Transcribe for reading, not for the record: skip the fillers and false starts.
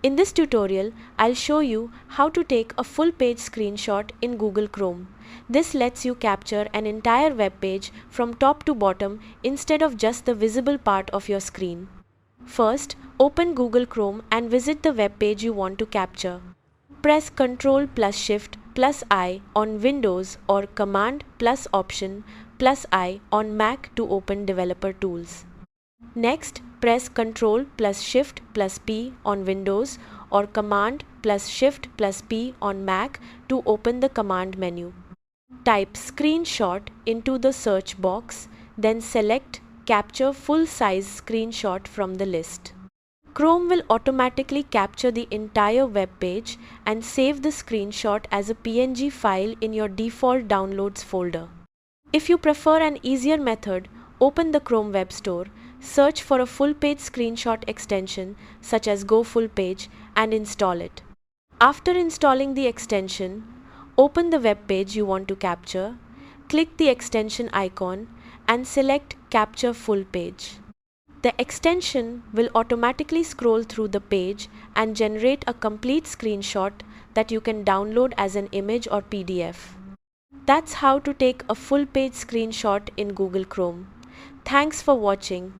In this tutorial, I'll show you how to take a full page screenshot in Google Chrome. This lets you capture an entire web page from top to bottom instead of just the visible part of your screen. First, open Google Chrome and visit the web page you want to capture. Press Ctrl plus Shift plus I on Windows or Command plus Option plus I on Mac to open Developer Tools. Next, press Ctrl plus Shift plus P on Windows or Command plus Shift plus P on Mac to open the command menu. Type screenshot into the search box, then select Capture Full Size Screenshot from the list. Chrome will automatically capture the entire web page and save the screenshot as a PNG file in your default downloads folder. If you prefer an easier method, open the Chrome Web Store, search for a full page screenshot extension such as Go Full Page and install it. After installing the extension, open the web page you want to capture, click the extension icon and select Capture Full Page. The extension will automatically scroll through the page and generate a complete screenshot that you can download as an image or PDF. That's how to take a full page screenshot in Google Chrome. Thanks for watching.